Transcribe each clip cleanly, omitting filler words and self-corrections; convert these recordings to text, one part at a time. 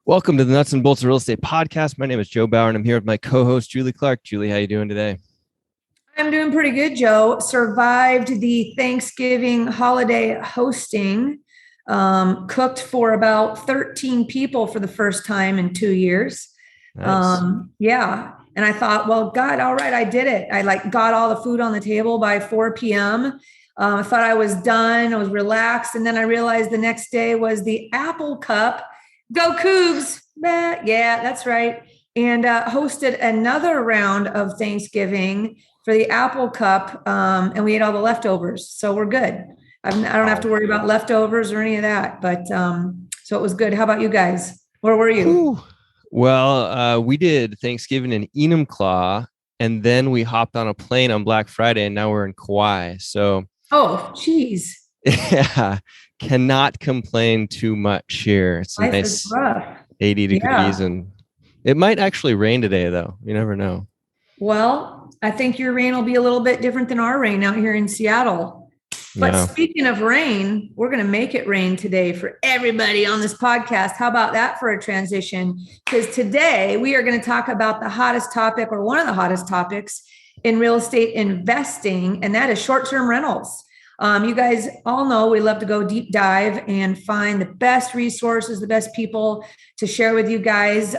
Welcome to the Nuts and Bolts of Real Estate Podcast. My name is Joe Bauer, and I'm here with my co-host, Julie Clark. Julie, how you doing today? I'm doing pretty good, Joe. Survived the Thanksgiving holiday hosting. Cooked for about 13 people for the first time in 2 years. Nice. Yeah. And I thought, well, God, all right, I did it. I got all the food on the table by 4 p.m. I thought I was done. I was relaxed. And then I realized the next day was the Apple Cup. Go Cougs. Yeah, that's right. And hosted another round of Thanksgiving for the Apple Cup. And we ate all the leftovers. So we're good. I don't have to worry about leftovers or any of that. But so it was good. How about you guys? Where were you? Ooh. Well, we did Thanksgiving in Enumclaw, and then we hopped on a plane on Black Friday, and now we're in Kauai. So, oh, geez. Yeah, cannot complain too much here. It's a nice 80 degrees, and it might actually rain today, though. You never know. Well, I think your rain will be a little bit different than our rain out here in Seattle. But speaking of rain, we're going to make it rain today for everybody on this podcast. How about that for a transition? Because today we are going to talk about the hottest topic, or one of the hottest topics in real estate investing, and that is short-term rentals. You guys all know we love to go deep dive and find the best resources, the best people to share with you guys.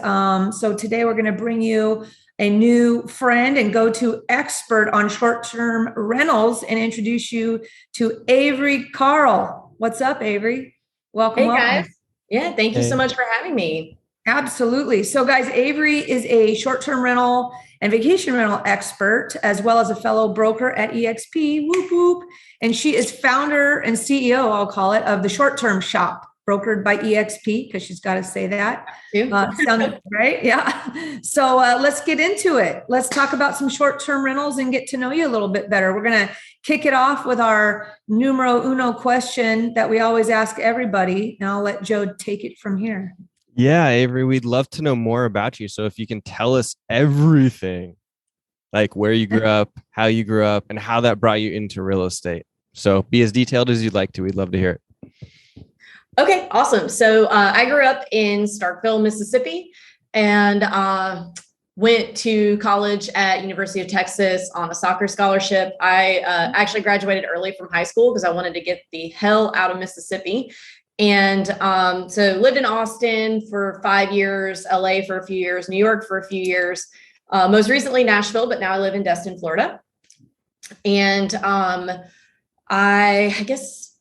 So today we're going to bring you a new friend and go-to expert on short-term rentals and introduce you to Avery Carl. What's up, Avery? Welcome. Hey, guys. Yeah, thank you so much for having me. Absolutely. So, guys, Avery is a short-term rental and vacation rental expert, as well as a fellow broker at EXP, whoop, whoop. And she is founder and CEO, I'll call it, of the Short-Term Shop, brokered by EXP, because she's got to say that. Sound right? Yeah. So let's get into it. Let's talk about some short-term rentals and get to know you a little bit better. We're going to kick it off with our numero uno question that we always ask everybody. And I'll let Joe take it from here. Yeah, Avery, we'd love to know more about you. So if you can tell us everything, like where you grew up, how you grew up, and how that brought you into real estate. So be as detailed as you'd like to. We'd love to hear it. Okay, awesome. So I grew up in Starkville, Mississippi, and went to college at University of Texas on a soccer scholarship. I actually graduated early from high school because I wanted to get the hell out of Mississippi. And so lived in Austin for 5 years, LA for a few years, New York for a few years, most recently Nashville, but now I live in Destin, Florida. And I guess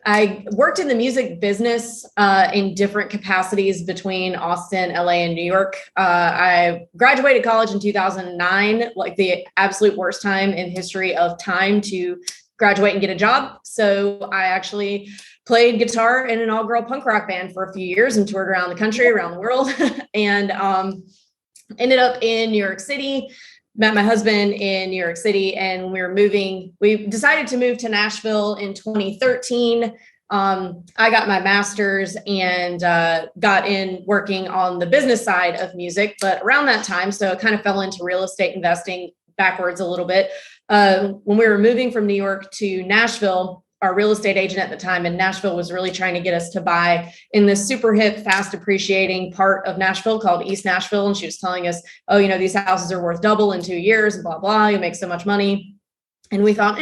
I worked in the music business in different capacities between Austin, LA, and New York. I graduated college in 2009, like the absolute worst time in history of time to graduate and get a job. So I actually played guitar in an all-girl punk rock band for a few years and toured around the country, around the world, and ended up in New York City. Met my husband in New York City, and when we were moving, we decided to move to Nashville in 2013. I got my master's and got in working on the business side of music, but around that time, so it kind of fell into real estate investing backwards a little bit. When we were moving from New York to Nashville, our real estate agent at the time in Nashville was really trying to get us to buy in this super hip, fast appreciating part of Nashville called East Nashville. And she was telling us, oh, you know, these houses are worth double in 2 years and blah, blah, you make so much money. And we thought,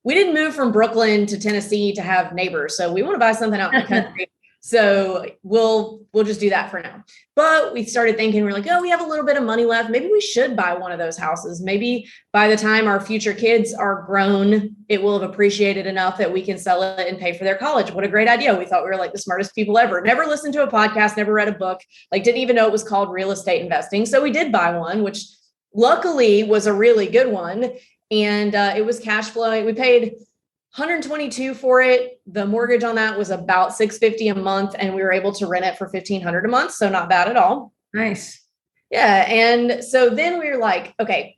we didn't move from Brooklyn to Tennessee to have neighbors. So we want to buy something out in the country. So we'll just do that for now. But we started thinking, we're like, oh, we have a little bit of money left. Maybe we should buy one of those houses. Maybe by the time our future kids are grown, it will have appreciated enough that we can sell it and pay for their college. What a great idea. We thought we were like the smartest people ever. Never listened to a podcast, never read a book, like didn't even know it was called real estate investing. So we did buy one, which luckily was a really good one. And it was cash flowing. We paid $122 for it. The mortgage on that was about $650 a month, and we were able to rent it for $1,500 a month. So not bad at all. Nice. Yeah. And so then we were like, okay,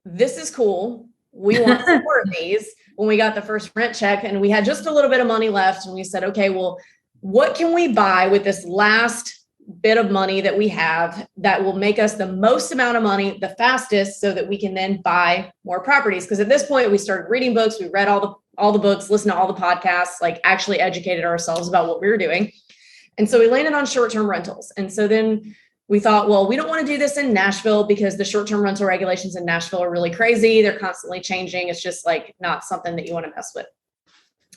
this is cool. We want some more of these. When we got the first rent check and we had just a little bit of money left, and we said, okay, well, what can we buy with this last bit of money that we have that will make us the most amount of money the fastest so that we can then buy more properties? Because at this point we started reading books, we read all the books, listened to all the podcasts, like actually educated ourselves about what we were doing. And so we landed on short-term rentals. And so then we thought, well, we don't want to do this in Nashville because the short-term rental regulations in Nashville are really crazy. They're constantly changing. It's just like not something that you want to mess with.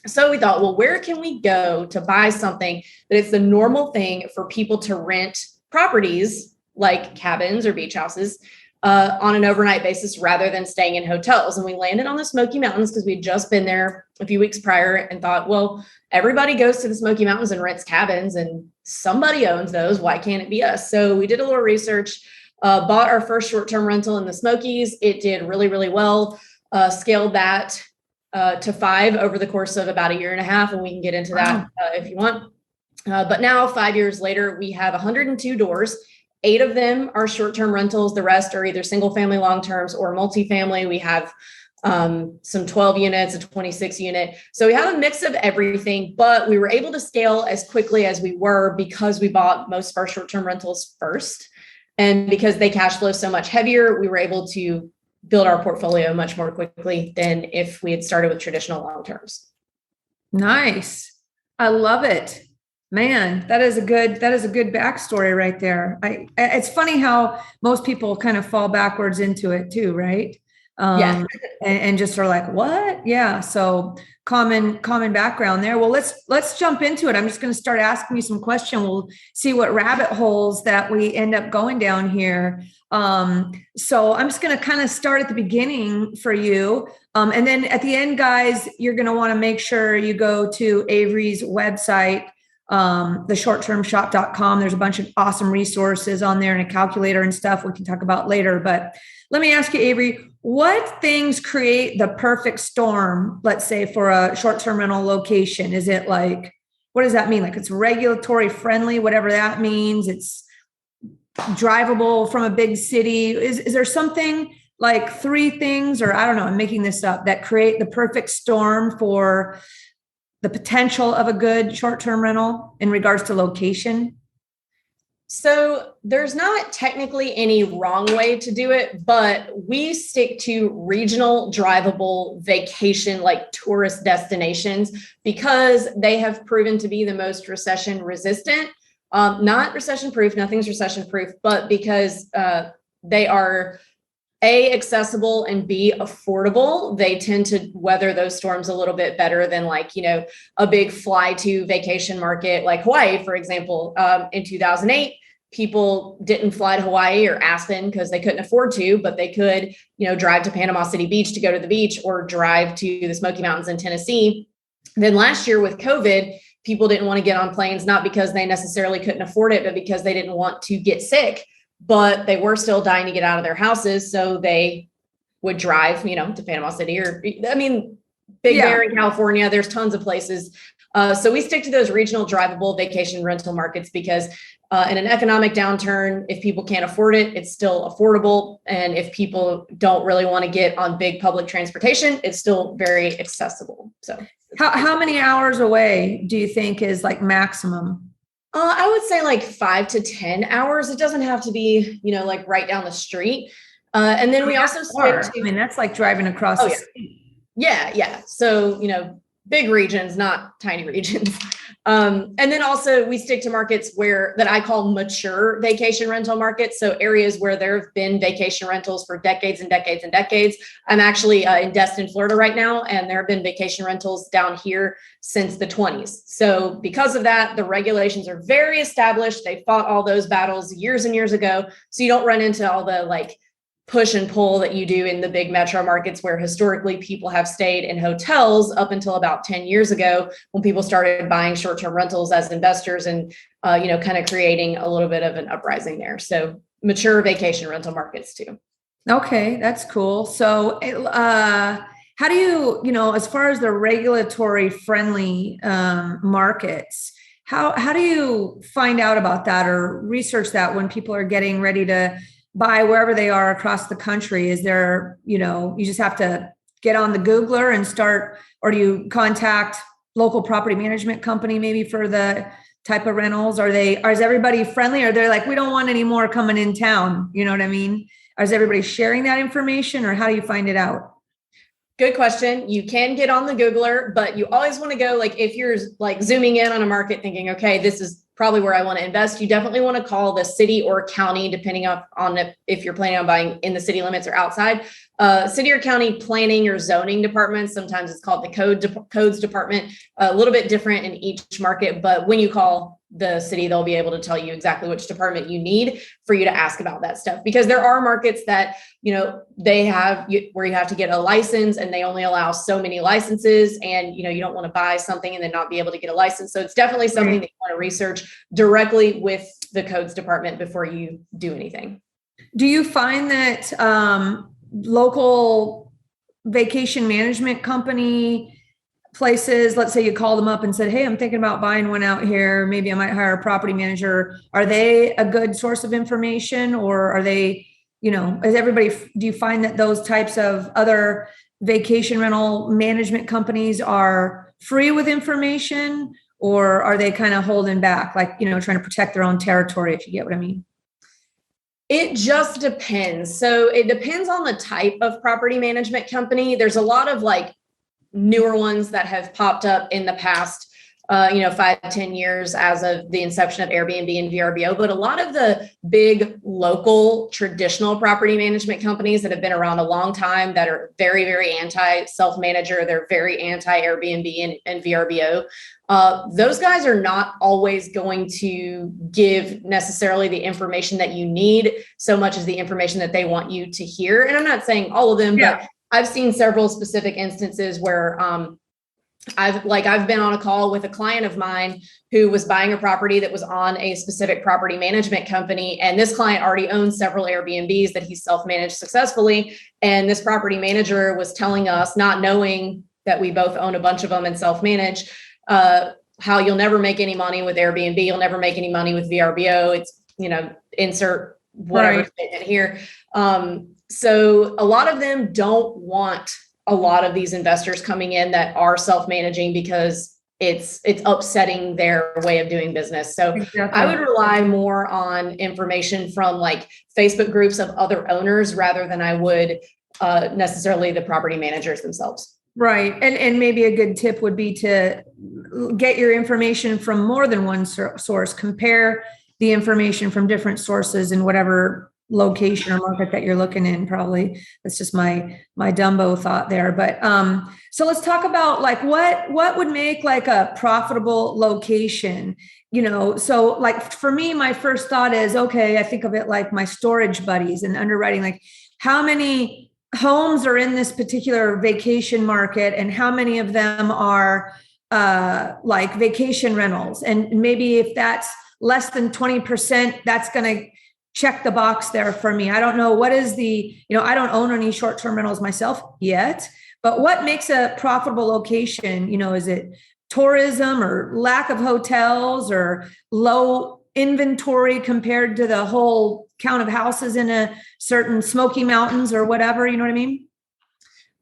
So we thought, well, where can we go to buy something that it's the normal thing for people to rent properties like cabins or beach houses on an overnight basis rather than staying in hotels? And we landed on the Smoky Mountains because we'd just been there a few weeks prior and thought, well, everybody goes to the Smoky Mountains and rents cabins and somebody owns those. Why can't it be us? So we did a little research, bought our first short-term rental in the Smokies. It did really, really well, scaled that to 5 over the course of about a year and a half. And we can get into that if you want. But now 5 years later, we have 102 doors. 8 of them are short-term rentals. The rest are either single family long-terms or multifamily. We have some 12 units, a 26 unit. So we have a mix of everything, but we were able to scale as quickly as we were because we bought most of our short-term rentals first. And because they cash flow so much heavier, we were able to build our portfolio much more quickly than if we had started with traditional long-terms. Nice. I love it. Man, that is a good backstory right there. It's funny how most people kind of fall backwards into it too, right? Yeah. and just are like, what? Yeah. So common background there. Well, let's jump into it. I'm just going to start asking you some questions. We'll see what rabbit holes that we end up going down here. So I'm just going to kind of start at the beginning for you. And then at the end, guys, you're going to want to make sure you go to Avery's website, theshorttermshop.com. There's a bunch of awesome resources on there and a calculator and stuff we can talk about later. But let me ask you, Avery, what things create the perfect storm, let's say, for a short-term rental location? Is it like, what does that mean? Like it's regulatory friendly, whatever that means. It's drivable from a big city. Is there something like 3 things, or I don't know, I'm making this up, that create the perfect storm for the potential of a good short-term rental in regards to location? So there's not technically any wrong way to do it, but we stick to regional drivable vacation, like tourist destinations, because they have proven to be the most recession resistant, not recession proof, nothing's recession proof, but because they are A, accessible, and B, affordable. They tend to weather those storms a little bit better than like, a big fly to vacation market like Hawaii, for example. In 2008, people didn't fly to Hawaii or Aspen because they couldn't afford to, but they could, drive to Panama City Beach to go to the beach or drive to the Smoky Mountains in Tennessee. Then last year with COVID, people didn't want to get on planes, not because they necessarily couldn't afford it, but because they didn't want to get sick. But they were still dying to get out of their houses. So they would drive, to Panama City or, Big Bear in California. There's tons of places. So we stick to those regional drivable vacation rental markets because in an economic downturn, if people can't afford it, it's still affordable. And if people don't really want to get on big public transportation, it's still very accessible. So how many hours away do you think is like maximum? I would say like 5 to 10 hours. It doesn't have to be, like right down the street. And then we also stick to, that's like driving across the state. Yeah. So, big regions, not tiny regions. And then also we stick to markets that I call mature vacation rental markets. So areas where there have been vacation rentals for decades and decades and decades. I'm actually in Destin, Florida right now, and there have been vacation rentals down here since the 20s. So because of that, the regulations are very established. They fought all those battles years and years ago. So you don't run into all the push and pull that you do in the big metro markets where historically people have stayed in hotels up until about 10 years ago when people started buying short-term rentals as investors and, kind of creating a little bit of an uprising there. So mature vacation rental markets too. Okay, that's cool. So how do you, as far as the regulatory friendly markets, how do you find out about that or research that when people are getting ready to buy wherever they are across the country? Is there, you just have to get on the Googler and start, or do you contact local property management company maybe for the type of rentals? Is everybody friendly? Or they're like, we don't want any more coming in town. You know what I mean? Is everybody sharing that information, or how do you find it out? Good question. You can get on the Googler, but you always want to go, if you're zooming in on a market thinking, okay, this is probably where I want to invest, you definitely want to call the city or county, depending on if you're planning on buying in the city limits or outside. City or county planning or zoning departments. Sometimes it's called the codes department, a little bit different in each market. But when you call the city, they'll be able to tell you exactly which department you need for you to ask about that stuff. Because there are markets that, they have where you have to get a license and they only allow so many licenses, and, you don't want to buy something and then not be able to get a license. So it's definitely something that you want to research directly with the codes department before you do anything. Do you find that local vacation management company places, let's say you call them up and said, hey, I'm thinking about buying one out here, maybe I might hire a property manager, are they a good source of information, or are they, do you find that those types of other vacation rental management companies are free with information, or are they kind of holding back, like, trying to protect their own territory, if you get what I mean? It just depends. So it depends on the type of property management company. There's a lot of newer ones that have popped up in the past, 5-10 years as of the inception of Airbnb and VRBO. But a lot of the big local traditional property management companies that have been around a long time that are very, very anti self-manager, they're very anti Airbnb and VRBO. Those guys are not always going to give necessarily the information that you need so much as the information that they want you to hear. And I'm not saying all of them, but I've seen several specific instances where I've been on a call with a client of mine who was buying a property that was on a specific property management company. And this client already owns several Airbnbs that he's self-managed successfully. And this property manager was telling us, not knowing that we both own a bunch of them and self-manage, how you'll never make any money with Airbnb. You'll never make any money with VRBO. It's, insert whatever statement here. So a lot of them don't want a lot of these investors coming in that are self-managing because it's upsetting their way of doing business. So exactly. I would rely more on information from Facebook groups of other owners rather than I would necessarily the property managers themselves. Right. And maybe a good tip would be to get your information from more than one source, compare the information from different sources in whatever location or market that you're looking in. Probably that's just my Dumbo thought there. But so let's talk about what would make a profitable location, so for me, my first thought is, okay, I think of it like my storage buddies and underwriting, how many homes are in this particular vacation market and how many of them are vacation rentals. And maybe if that's less than 20%, that's going to check the box there for me. I don't know what is I don't own any short-term rentals myself yet, but what makes a profitable location? Is it tourism or lack of hotels or low inventory compared to the whole count of houses in a certain Smoky Mountains or whatever, you know what I mean?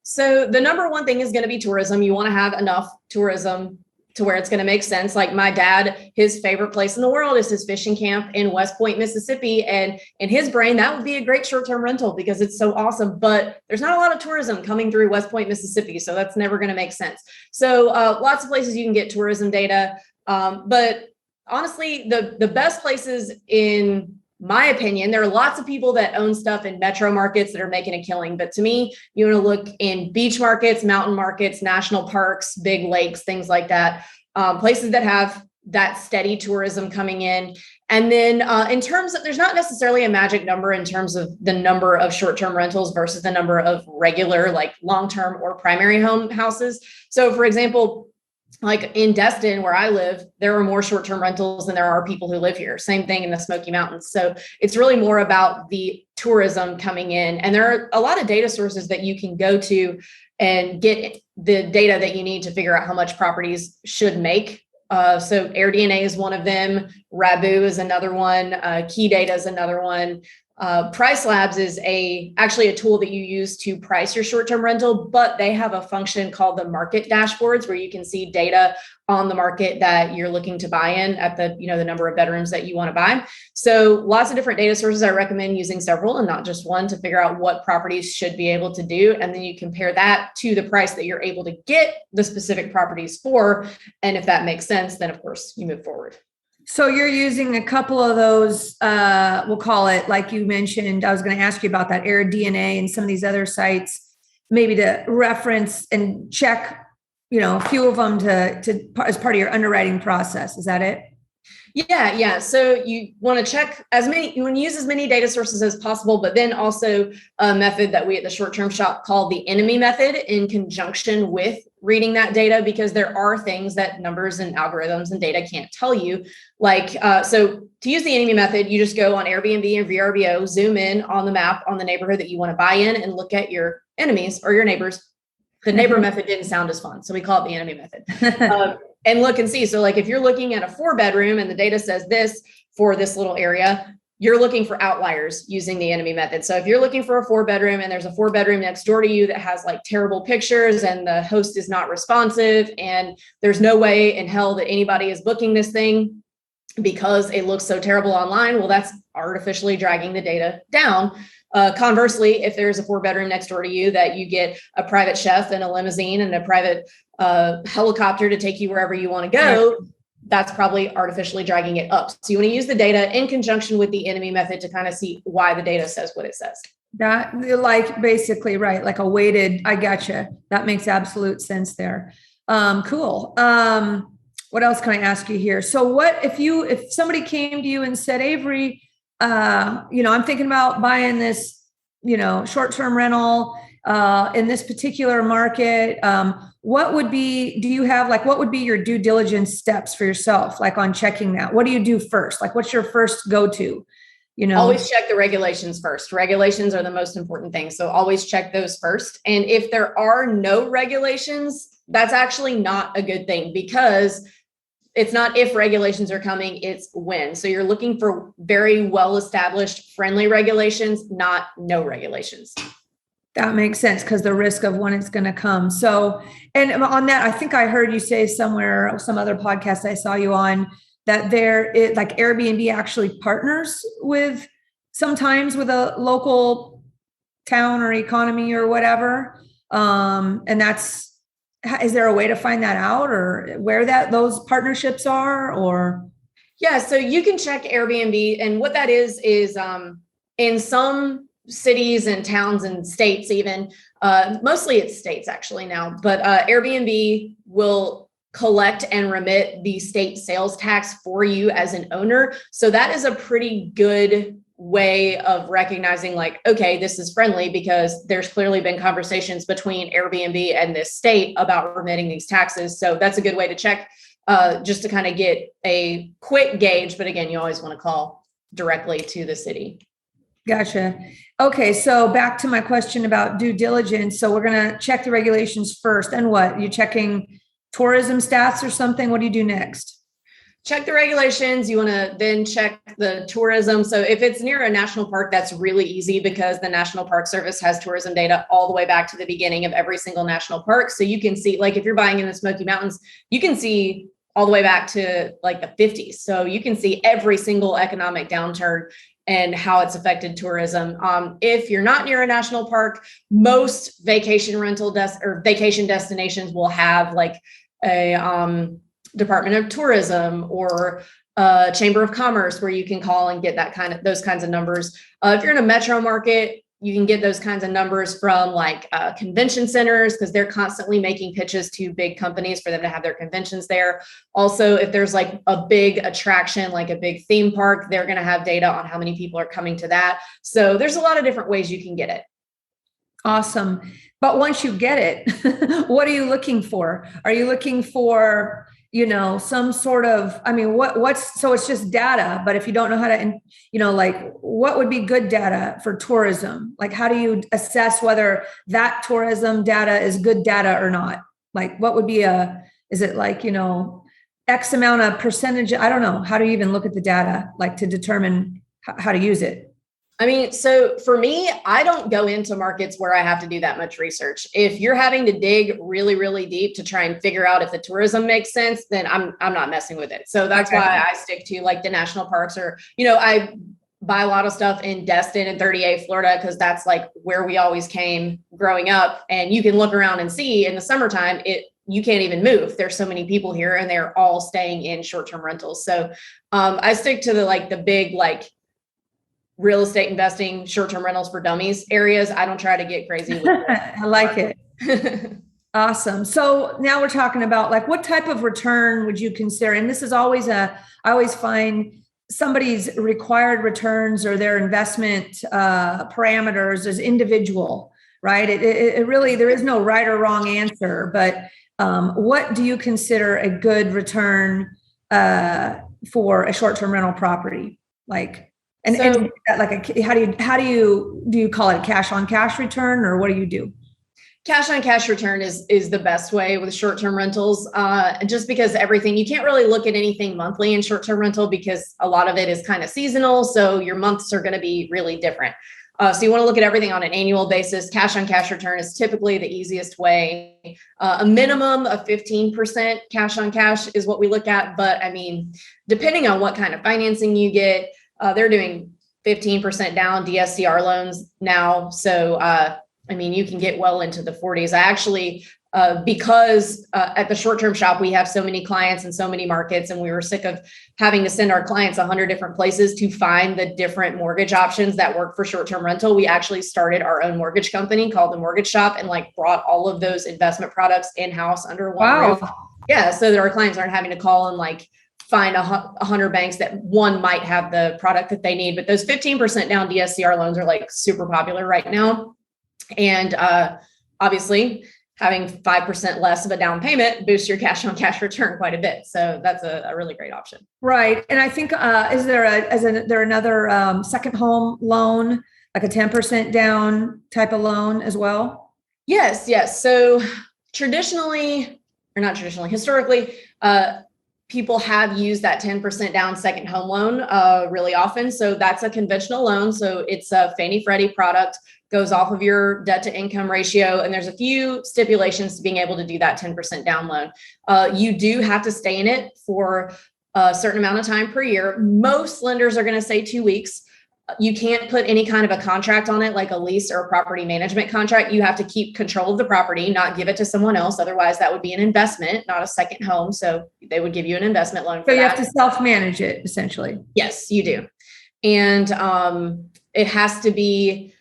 So the number one thing is going to be tourism. You want to have enough tourism to where it's going to make sense. Like my dad, his favorite place in the world is his fishing camp in West Point, Mississippi. And in his brain, that would be a great short-term rental because it's so awesome. But there's not a lot of tourism coming through West Point, Mississippi. So that's never going to make sense. So lots of places you can get tourism data. But honestly, the best places, in my opinion, there are lots of people that own stuff in metro markets that are making a killing. But to me, you want to look in beach markets, mountain markets, national parks, big lakes, things like that, places that have that steady tourism coming in. And then in terms of, there's not necessarily a magic number in terms of the number of short-term rentals versus the number of regular, long-term or primary home houses. So for example, in Destin, where I live, there are more short-term rentals than there are people who live here. Same thing in the Smoky Mountains. So it's really more about the tourism coming in. And there are a lot of data sources that you can go to and get the data that you need to figure out how much properties should make. So AirDNA is one of them. VRBO is another one. Key Data is another one. Price Labs is actually a tool that you use to price your short-term rental, but they have a function called the market dashboards where you can see data on the market that you're looking to buy in at the number of bedrooms that you want to buy. So lots of different data sources. I recommend using several and not just one to figure out what properties should be able to do. And then you compare that to the price that you're able to get the specific properties for. And if that makes sense, then of course you move forward. So you're using a couple of those, we'll call it, like you mentioned, I was going to ask you about that DNA and some of these other sites, maybe to reference and check, a few of them to as part of your underwriting process. Is that it? Yeah. So you want to check you want to use as many data sources as possible, but then also a method that we at the short-term shop call the enemy method in conjunction with reading that data, because there are things that numbers and algorithms and data can't tell you. So to use the enemy method, you just go on Airbnb and VRBO, zoom in on the map on the neighborhood that you want to buy in, and look at your enemies or your neighbors. The neighbor method didn't sound as fun, so we call it the enemy method. And look and see. So like if you're looking at a 4-bedroom and the data says this for this little area, you're looking for outliers using the enemy method. So if you're looking for a 4-bedroom and there's a 4-bedroom next door to you that has like terrible pictures and the host is not responsive and there's no way in hell that anybody is booking this thing because it looks so terrible online, well, that's artificially dragging the data down. Conversely, if there's a 4-bedroom next door to you that you get a private chef and a limousine and a private helicopter to take you wherever you want to go, that's probably artificially dragging it up. So you want to use the data in conjunction with the enemy method to kind of see why the data says what it says. That, like, basically, right, like a weighted, I gotcha. That makes absolute sense there. Cool. What else can I ask you here? So what if somebody came to you and said, Avery, I'm thinking about buying this, short-term rental in this particular market. What would be your due diligence steps for yourself, like on checking that? What do you do first? Like, what's your first go-to? Always check the regulations first. Regulations are the most important thing. So always check those first. And if there are no regulations, that's actually not a good thing, because it's not if regulations are coming, it's when. So you're looking for very well-established, friendly regulations, not no regulations. That makes sense, because the risk of when it's going to come. So, and on that, I think I heard you say somewhere, some other podcast I saw you on, that like Airbnb actually partners sometimes with a local town or economy or whatever. And is there a way to find that out, or where those partnerships are, or? Yeah, so you can check Airbnb, and what that is in some cities and towns and states, even mostly it's states actually now, but Airbnb will collect and remit the state sales tax for you as an owner. So that is a pretty good way of recognizing, like, okay, this is friendly, because there's clearly been conversations between Airbnb and this state about remitting these taxes. So that's a good way to check, just to kind of get a quick gauge. But again, you always want to call directly to the city. Gotcha. Okay. So back to my question about due diligence. So we're going to check the regulations first. And what? You checking tourism stats or something? What do you do next? Check the regulations. You want to then check the tourism. So if it's near a national park, that's really easy, because the National Park Service has tourism data all the way back to the beginning of every single national park. So you can see, like, if you're buying in the Smoky Mountains, you can see all the way back to like the 50s. So you can see every single economic downturn and how it's affected tourism. If you're not near a national park, most vacation rental vacation destinations will have like a Department of Tourism or Chamber of Commerce where you can call and get those kinds of numbers. If you're in a metro market, you can get those kinds of numbers from like convention centers, because they're constantly making pitches to big companies for them to have their conventions there. Also, if there's like a big attraction, like a big theme park, they're going to have data on how many people are coming to that. So there's a lot of different ways you can get it. Awesome. But once you get it, what are you looking for? Are you looking for, some sort of, so it's just data, but if you don't know how to, like, what would be good data for tourism? Like, how do you assess whether that tourism data is good data or not? Like, what would be is it like, X amount of percentage? I don't know. How do you even look at the data, like, to determine how to use it? So for me, I don't go into markets where I have to do that much research. If you're having to dig really, really deep to try and figure out if the tourism makes sense, then I'm not messing with it. So that's why I stick to like the national parks, or, I buy a lot of stuff in Destin and 38 Florida, because that's like where we always came growing up. And you can look around and see in the summertime, you can't even move. There's so many people here and they're all staying in short-term rentals. So I stick to the big, real estate investing, short-term rentals for dummies areas. I don't try to get crazy with it. I like it. Awesome. So now we're talking about what type of return would you consider? And this is always I always find somebody's required returns or their investment parameters is individual, right? It really, there is no right or wrong answer, but what do you consider a good return for a short-term rental property? How do you call it a cash on cash return, or what do you do? Cash on cash return is the best way with short-term rentals, just because you can't really look at anything monthly in short-term rental because a lot of it is kind of seasonal. So your months are going to be really different. So you want to look at everything on an annual basis. Cash on cash return is typically the easiest way. A minimum of 15% cash on cash is what we look at. But I mean, depending on what kind of financing you get, they're doing 15% down DSCR loans now. So, you can get well into the 40s. I actually, because at the short-term shop, we have so many clients in so many markets, and we were sick of having to send our clients 100 different places to find the different mortgage options that work for short-term rental. We actually started our own mortgage company called The Mortgage Shop and brought all of those investment products in-house under one roof. Yeah. So that our clients aren't having to call and find 100 banks that one might have the product that they need. But those 15% down DSCR loans are super popular right now. And obviously having 5% less of a down payment boosts your cash on cash return quite a bit. So that's a really great option. Right. And I think, is there another second home loan, like a 10% down type of loan as well? Yes. So historically, people have used that 10% down second home loan really often. So that's a conventional loan. So it's a Fannie Freddie product, goes off of your debt to income ratio. And there's a few stipulations to being able to do that 10% down loan. You do have to stay in it for a certain amount of time per year. Most lenders are going to say 2 weeks. You can't put any kind of a contract on it, like a lease or a property management contract. You have to keep control of the property, not give it to someone else. Otherwise, that would be an investment, not a second home. So they would give you an investment loan for that. So you have to self-manage it, essentially. Yes, you do. And it has to be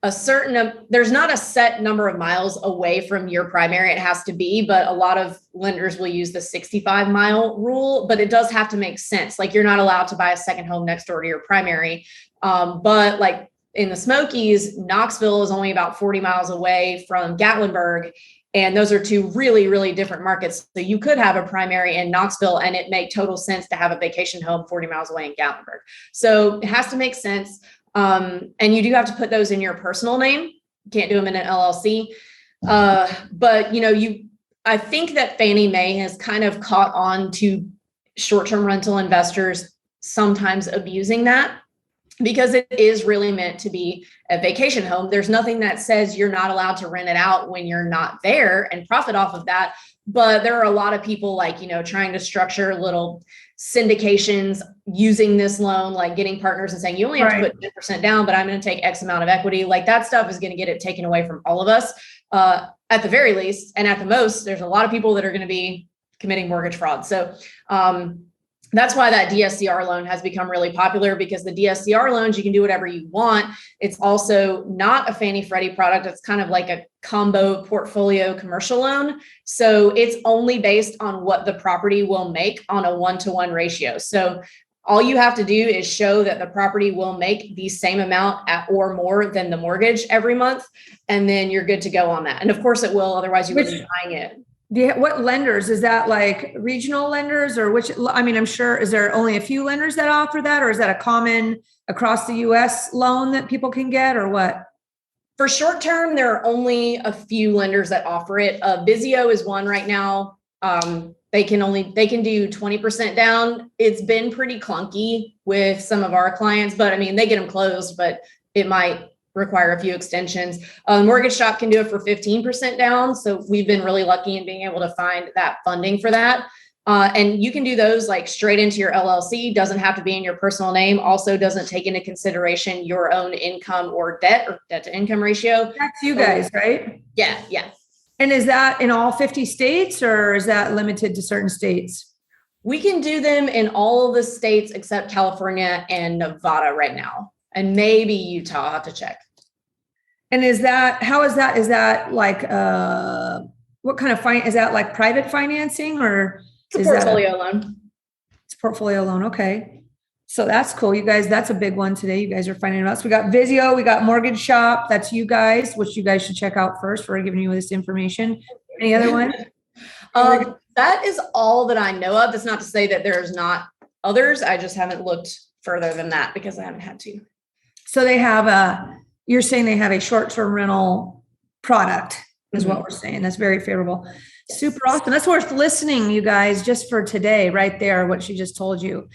there's not a set number of miles away from your primary. It has to be, but a lot of lenders will use the 65-mile rule, but it does have to make sense. You're not allowed to buy a second home next door to your primary. But in the Smokies, Knoxville is only about 40 miles away from Gatlinburg. And those are two really, really different markets. So you could have a primary in Knoxville and it make total sense to have a vacation home 40 miles away in Gatlinburg. So it has to make sense. And you do have to put those in your personal name. You can't do them in an LLC. But I think that Fannie Mae has kind of caught on to short-term rental investors sometimes abusing that, because it is really meant to be a vacation home. There's nothing that says you're not allowed to rent it out when you're not there and profit off of that. But there are a lot of people trying to structure little syndications using this loan, getting partners and saying, you only have to put 10% down, but I'm going to take X amount of equity. That stuff is going to get it taken away from all of us at the very least. And at the most, there's a lot of people that are going to be committing mortgage fraud. So that's why that DSCR loan has become really popular, because the DSCR loans, you can do whatever you want. It's also not a Fannie Freddie product. It's kind of like a combo portfolio commercial loan. So it's only based on what the property will make on a 1-to-1 ratio. So all you have to do is show that the property will make the same amount or more than the mortgage every month. And then you're good to go on that. And of course it will, otherwise you wouldn't be buying it. What lenders, is that regional lenders or which? I'm sure, is there only a few lenders that offer that, or is that a common across the US loan that people can get, or what? For short term, there are only a few lenders that offer it. Vizio is one right now. They can do 20% down. It's been pretty clunky with some of our clients, but they get them closed, but it might require a few extensions. Mortgage Shop can do it for 15% down. So we've been really lucky in being able to find that funding for that. And you can do those straight into your LLC, doesn't have to be in your personal name, also doesn't take into consideration your own income or debt to income ratio. That's you guys, right? Yeah. And is that in all 50 states or is that limited to certain states? We can do them in all of the states except California and Nevada right now, and maybe Utah. I'll have to check. And how is that? Is that like, what kind of is that like private financing or it's a portfolio loan? It's a portfolio loan. Okay. So that's cool. You guys, that's a big one today. You guys are finding out. So we got Vizio, we got Mortgage Shop. That's you guys, which you guys should check out first. We're giving you this information. Any other one? That is all that I know of. That's not to say that there's not others. I just haven't looked further than that because I haven't had to. So they have you're saying they have a short-term rental product is what we're saying. That's very favorable. Yes. Super awesome. That's worth listening, you guys, just for today, right there, what she just told you.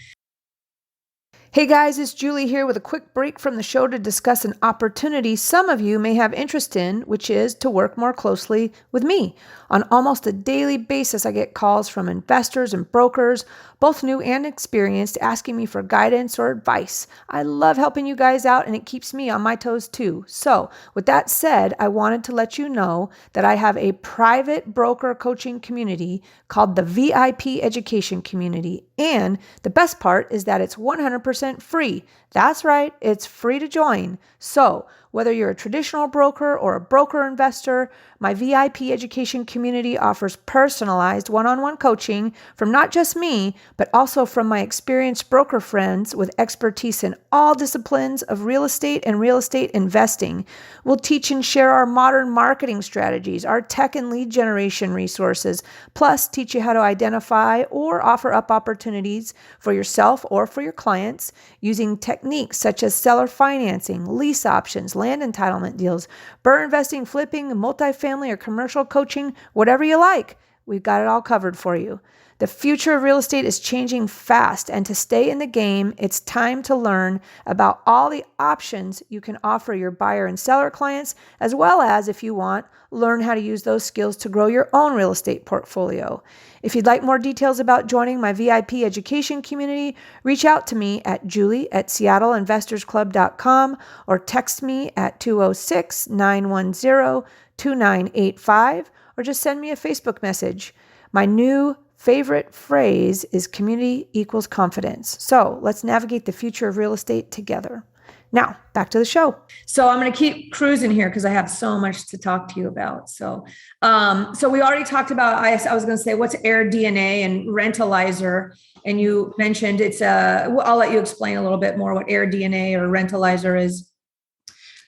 Hey guys, it's Julie here with a quick break from the show to discuss an opportunity some of you may have interest in, which is to work more closely with me. On almost a daily basis, I get calls from investors and brokers, both new and experienced, asking me for guidance or advice. I love helping you guys out and it keeps me on my toes too. So with that said, I wanted to let you know that I have a private broker coaching community called the VIP Education Community. And the best part is that it's 100% free. That's right, it's free to join. So whether you're a traditional broker or a broker investor, my VIP education community offers personalized one-on-one coaching from not just me, but also from my experienced broker friends with expertise in all disciplines of real estate and real estate investing. We'll teach and share our modern marketing strategies, our tech and lead generation resources, plus teach you how to identify or offer up opportunities for yourself or for your clients using techniques such as seller financing, lease options, land entitlement deals, BRRRR investing, flipping, multifamily or commercial coaching, whatever you like. We've got it all covered for you. The future of real estate is changing fast, and to stay in the game, it's time to learn about all the options you can offer your buyer and seller clients, as well as, if you want, learn how to use those skills to grow your own real estate portfolio. If you'd like more details about joining my VIP education community, reach out to me at julie@seattleinvestorsclub.com or text me at 206-910-2985 or just send me a Facebook message. My new favorite phrase is community equals confidence. So let's navigate the future of real estate together. Now, back to the show. So I'm going to keep cruising here because I have so much to talk to you about. So we already talked about, I was going to say, what's DNA and Rentalizer? And you mentioned it's I'll let you explain a little bit more what DNA or Rentalizer is.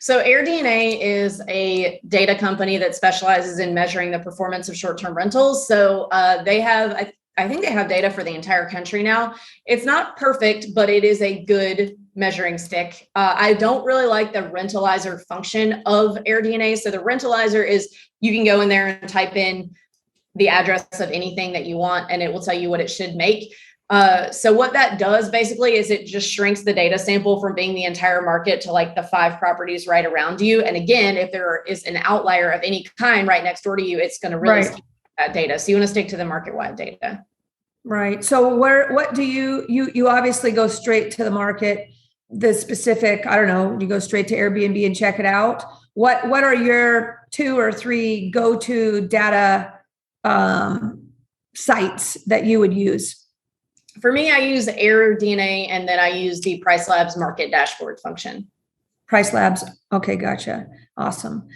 So AirDNA is a data company that specializes in measuring the performance of short-term rentals. So they have, I think they have data for the entire country now. It's not perfect, but it is a good measuring stick. I don't really like the Rentalizer function of AirDNA. So the Rentalizer is you can go in there and type in the address of anything that you want, and it will tell you what it should make. So what that does basically is it just shrinks the data sample from being the entire market to like the 5 properties right around you. And again, if there is an outlier of any kind right next door to you, it's going to really stick to that data. So you want to stick to the market-wide data. Right. So what do you obviously go straight to the market, the specific, I don't know, you go straight to Airbnb and check it out. What are your 2 or 3 go-to data sites that you would use? For me, I use AirDNA, and then I use the Price Labs market dashboard function. Price Labs. Okay. Gotcha. Awesome.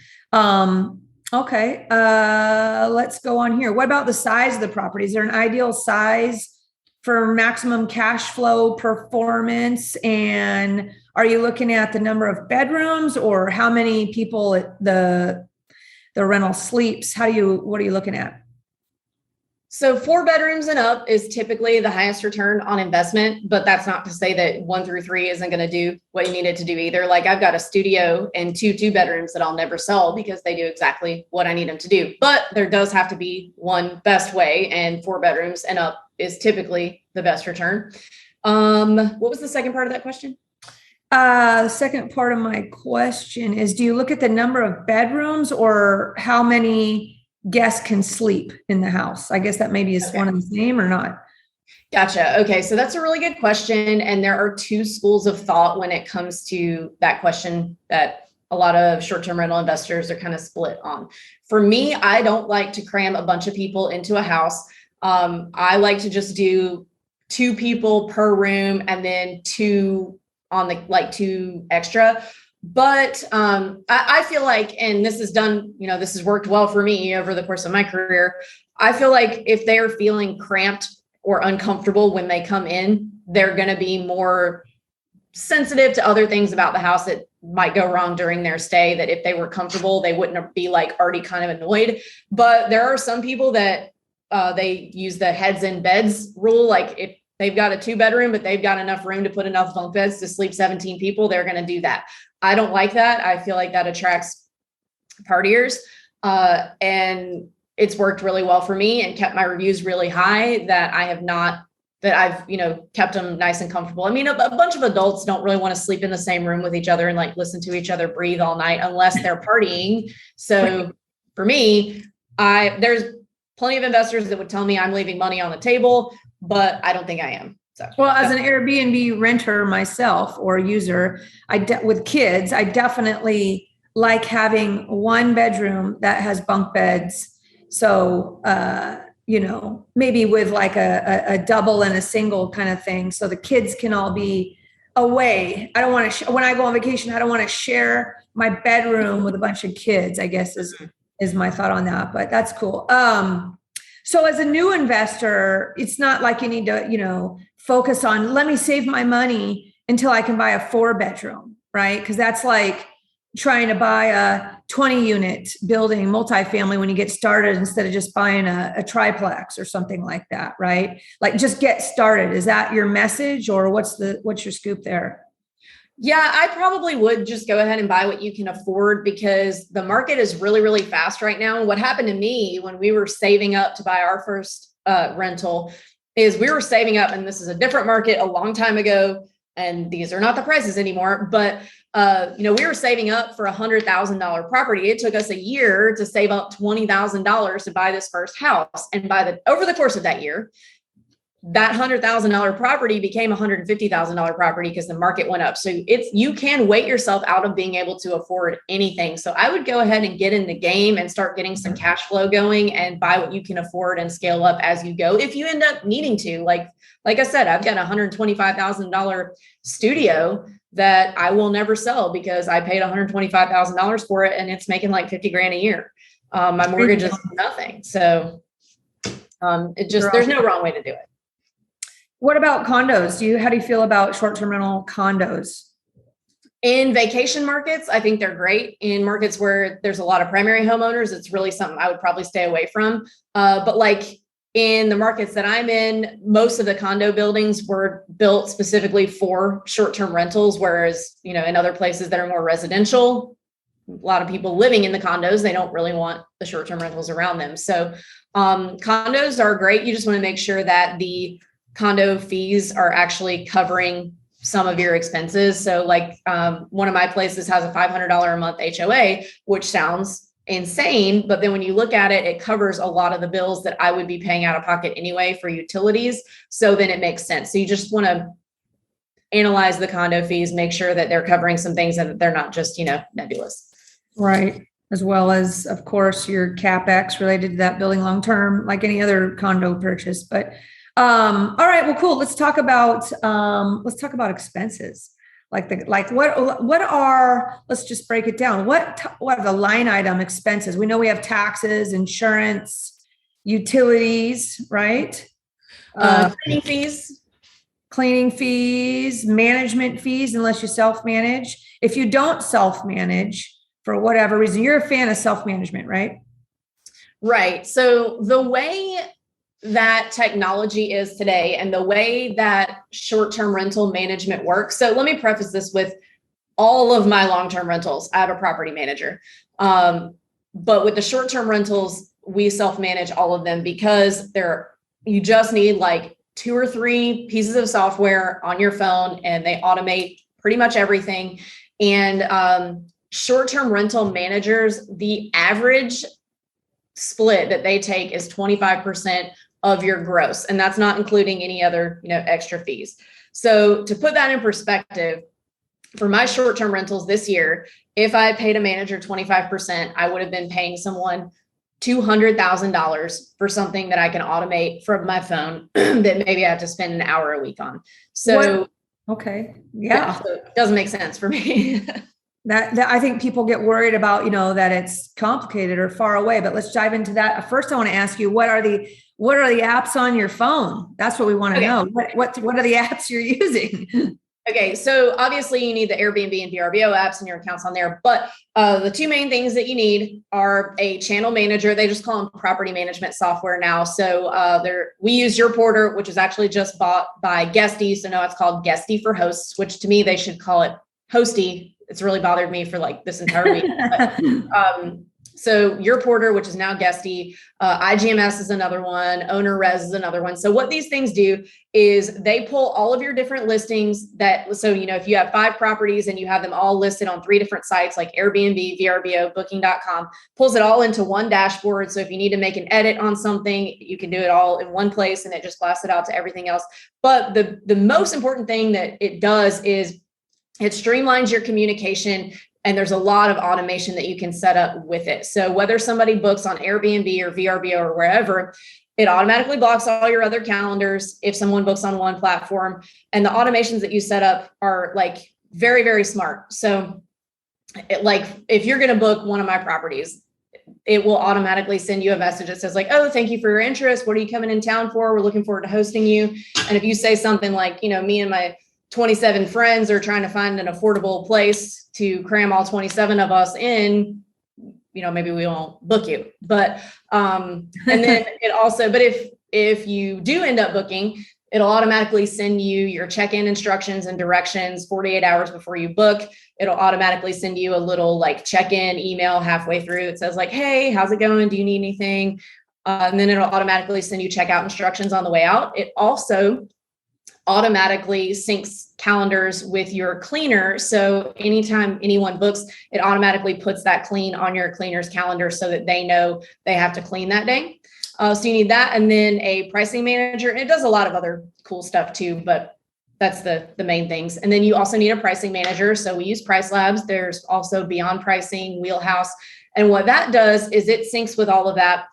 Okay. Let's go on here. What about the size of the property? Is there an ideal size for maximum cash flow performance? And are you looking at the number of bedrooms or how many people the rental sleeps? What are you looking at? So 4 bedrooms and up is typically the highest return on investment, but that's not to say that 1 through 3 isn't going to do what you need it to do either. Like I've got a studio and 2 bedrooms that I'll never sell because they do exactly what I need them to do. But there does have to be one best way, and 4 bedrooms and up is typically the best return. What was the second part of that question? The second part of my question is, do you look at the number of bedrooms or how many guests can sleep in the house? I guess that maybe is one and the same or not. Gotcha. Okay. So that's a really good question. And there are 2 schools of thought when it comes to that question that a lot of short-term rental investors are kind of split on. For me, I don't like to cram a bunch of people into a house. I like to just do 2 people per room and then 2 on the, like 2 extra. But I feel like, and this is done, this has worked well for me over the course of my career. I feel like if they're feeling cramped or uncomfortable when they come in, they're going to be more sensitive to other things about the house that might go wrong during their stay, that if they were comfortable, they wouldn't be like already kind of annoyed. But there are some people that they use the heads in beds rule. Like if they've got a 2-bedroom, but they've got enough room to put enough bunk beds to sleep 17 people, they're going to do that. I don't like that. I feel like that attracts partiers. And it's worked really well for me and kept my reviews really high, that I've kept them nice and comfortable. I mean, a bunch of adults don't really want to sleep in the same room with each other and like listen to each other breathe all night unless they're partying. So for me, there's plenty of investors that would tell me I'm leaving money on the table, but I don't think I am. So, well, as an Airbnb renter myself or user, with kids, I definitely like having 1 bedroom that has bunk beds. So, maybe with like a double and a single kind of thing. So the kids can all be away. I don't want to, when I go on vacation, I don't want to share my bedroom with a bunch of kids, I guess is my thought on that, but that's cool. So as a new investor, it's not like you need to, focus on, let me save my money until I can buy a 4-bedroom, right? Because that's like trying to buy a 20-unit building, multifamily, when you get started, instead of just buying a triplex or something like that, right? Like just get started. Is that your message, or what's your scoop there? Yeah, I probably would just go ahead and buy what you can afford, because the market is really, really fast right now. And what happened to me when we were saving up to buy our first rental is we were saving up, and this is a different market a long time ago, and these are not the prices anymore, but we were saving up for $100,000 property. It took us a year to save up $20,000 to buy this first house. And over the course of that year, that $100,000 property became a $150,000 property because the market went up. So you can wait yourself out of being able to afford anything. So I would go ahead and get in the game and start getting some cash flow going and buy what you can afford and scale up as you go. If you end up needing to, like I said, I've got a $125,000 studio that I will never sell because I paid $125,000 for it and it's making like 50 grand a year. My mortgage is nothing. So there's no wrong way to do it. What about condos? How do you feel about short-term rental condos? In vacation markets, I think they're great. In markets where there's a lot of primary homeowners, it's really something I would probably stay away from. But like in the markets that I'm in, most of the condo buildings were built specifically for short-term rentals, whereas, in other places that are more residential, a lot of people living in the condos, they don't really want the short-term rentals around them. So condos are great. You just want to make sure that the condo fees are actually covering some of your expenses. So like one of my places has a $500 a month HOA, which sounds insane. But then when you look at it, it covers a lot of the bills that I would be paying out of pocket anyway for utilities. So then it makes sense. So you just want to analyze the condo fees, make sure that they're covering some things and that they're not just, nebulous. Right. As well as, of course, your CapEx related to that building long-term, like any other condo purchase. But all right, well, cool. Let's talk about expenses. Let's just break it down. What are the line item expenses? We know we have taxes, insurance, utilities, right? Cleaning fees, management fees, unless you self-manage. If you don't self-manage for whatever reason, you're a fan of self-management, right? Right. So the way that technology is today and the way that short-term rental management works. So let me preface this with all of my long-term rentals. I have a property manager. But with the short-term rentals, we self-manage all of them because you just need like 2 or 3 pieces of software on your phone and they automate pretty much everything. And short-term rental managers, the average split that they take is 25% of your gross. And that's not including any other, extra fees. So to put that in perspective, for my short-term rentals this year, if I had paid a manager 25%, I would have been paying someone $200,000 for something that I can automate from my phone that maybe I have to spend an hour a week on. So, okay. Yeah. So it doesn't make sense for me. That I think people get worried about, that it's complicated or far away, but let's dive into that. First, I want to ask you, what are the apps on your phone? That's what we want to know. What are the apps you're using? Okay. So obviously you need the Airbnb and VRBO apps and your accounts on there, but the two main things that you need are a channel manager. They just call them property management software now. So we use Your Porter, which is actually just bought by Guesty. So now it's called Guesty for Hosts, which to me, they should call it Hosty. It's really bothered me for like this entire week. But, so Your Porter, which is now Guesty, IGMS is another one, Owner Res is another one. So what these things do is they pull all of your different listings so if you have 5 properties and you have them all listed on 3 different sites like Airbnb, VRBO, booking.com, pulls it all into one dashboard. So if you need to make an edit on something, you can do it all in one place and it just blasts it out to everything else. But the most important thing that it does is it streamlines your communication, and there's a lot of automation that you can set up with it. So whether somebody books on Airbnb or VRBO or wherever, it automatically blocks all your other calendars if someone books on one platform. And the automations that you set up are like very, very smart. So if you're going to book one of my properties, it will automatically send you a message that says like, oh, thank you for your interest. What are you coming in town for? We're looking forward to hosting you. And if you say something like, me and my 27 friends are trying to find an affordable place to cram all 27 of us in, maybe we won't book you. But, and then it also, but if you do end up booking, it'll automatically send you your check-in instructions and directions 48 hours before you book. It'll automatically send you a little like check-in email halfway through that says like, hey, how's it going? Do you need anything? And then it'll automatically send you checkout instructions on the way out. It also automatically syncs calendars with your cleaner. So anytime anyone books, it automatically puts that clean on your cleaner's calendar so that they know they have to clean that day. So you need that. And then a pricing manager. And it does a lot of other cool stuff too, but that's the main things. And then you also need a pricing manager. So we use Price Labs. There's also Beyond Pricing, Wheelhouse. And what that does is it syncs with all of that